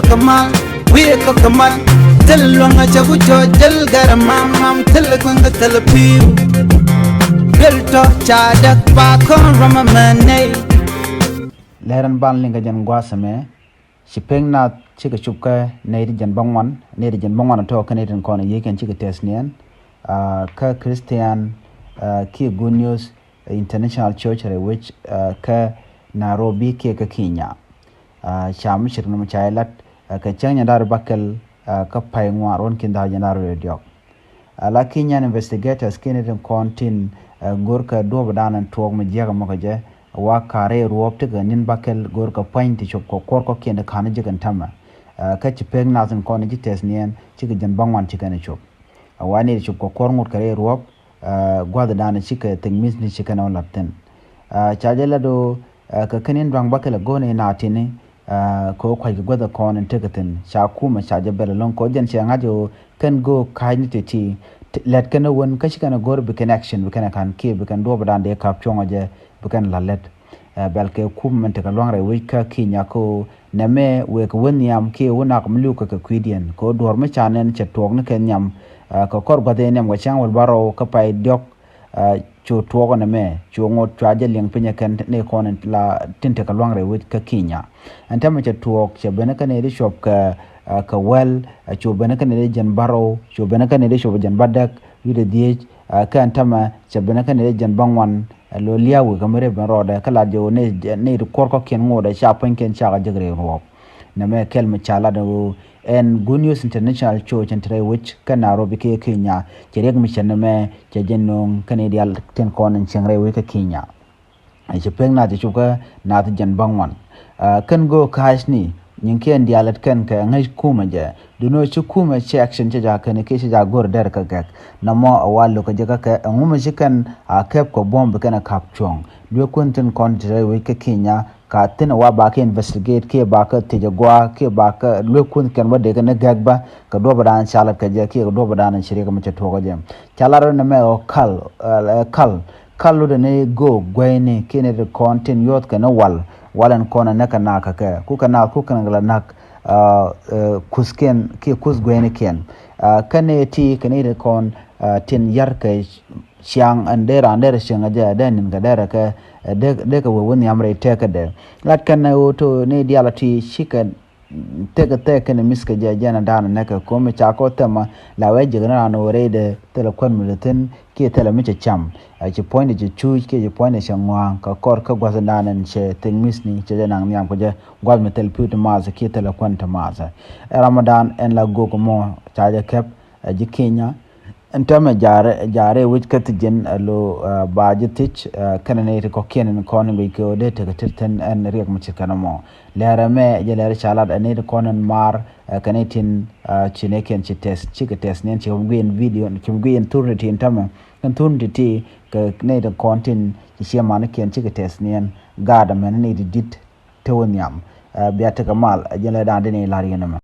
kamal we kamal telwanga chabu cho jal garamam mam telkwanga telpiu belto chadak pa kon ramamane leran ban linga jan gwasame shipeng na chika chupka neidi jan bangwan to kaneten kona yeken chika tesnian ka Christian ki Good News International Church which ka Nairobi ke ka Kenya sham shirna machailat ka chanya dar bakal ka paingwa ron kinda janar radio la Kenyan investigators kineten kontin gorka do badanan tuog ma jega makaje wa kare ruop te ganin bakal gorka point chop ko korko kende khana jegan tama ka chipeng nazan kon ji tesnien chika jan bangwan chika ne chop wani chop ko korngut kare ruop gwada dana chika tengmis ni chika na lapten chajela do ka kanin bang bakal gone na tini ko kwai gwada kon tegaten sha kuma shaje belalon ko jan che ngajo kan go kaini ti let kana won ka chika na gor be connection be kana kan ke be kan do badan de kap chonga je bukan lalet belke kum ka longre wika Kenya ko name we ko wonyam ke wona ko mlu ka kwidian ko dor ma chanen che tok ne ken nyam ko kor gade nem ga chang wal baro ka pai diok chu togo name chu ngot traje leng pinya kan ne ko la tinte ka longre wika Kenya antama che tok che bene kan ne shop ka wel chu bene kan ne jan baro chu bene kan ne shop jan badak wide die ka antama che bene kan ne jan bangwan lo liawu kamere ben roda kala jo ne korko ken ngoda cha ken cha ga jegre ro na me kel me chala do en Good News International Church entre which ka Nairobi ke Kenya jereg mi chen me che jenong Canadian ten kon chengre we ka Kenya ai chepeng na chuka na jan bangwan kan go kashni nyinken dialet kan ka ngai kuma je duno chu kuma che action che ja kan ke ja gor der ka gak namo awalo ka jaga ka nguma jikan a kep ko bomb kana kap chong lwe kunten kontre we ka Kenya ka tin wa ba ka investigate ke ba ka te jagwa ke ba ka lwe kun kan wade ka na gak ba ka do badan salat ka je ke do badan shirika mu che to ko je chalaro na me o kallu da ne go gwaine kene de content yot kana walan kona naka naka ka kuka ngala nak kusken ke kus gwaine ken kane ti kane de kon tin yar ka chiang andera shanga ja danin ga dara ka de ka woni amre teka de lat kana to ne dialati shika tega kana miska jana dana naka ko me chako tama la waje gana no rede tele kon mulatin ke tele miche cham ci point ji chu ke ji point shangwa ka kor ka gwazanan che tengmis ni che jana nyam ko je gwal metel put maza ke tele kon ta maza Ramadan en la go ko mo chaja kep ji Kenya entama jare which kat jen lo budgetich kanane ko kenen kon bi ko de te tirten en riek mu cikana mo lera me je lera chalad ane konen mar kanetin chineken chites chiketes nen chimguen video chimguen turnity entama kan turnity ka ne de content chiyamana ken chiketes nen gada men ne dit tewonyam biata kamal je lera dane lari nama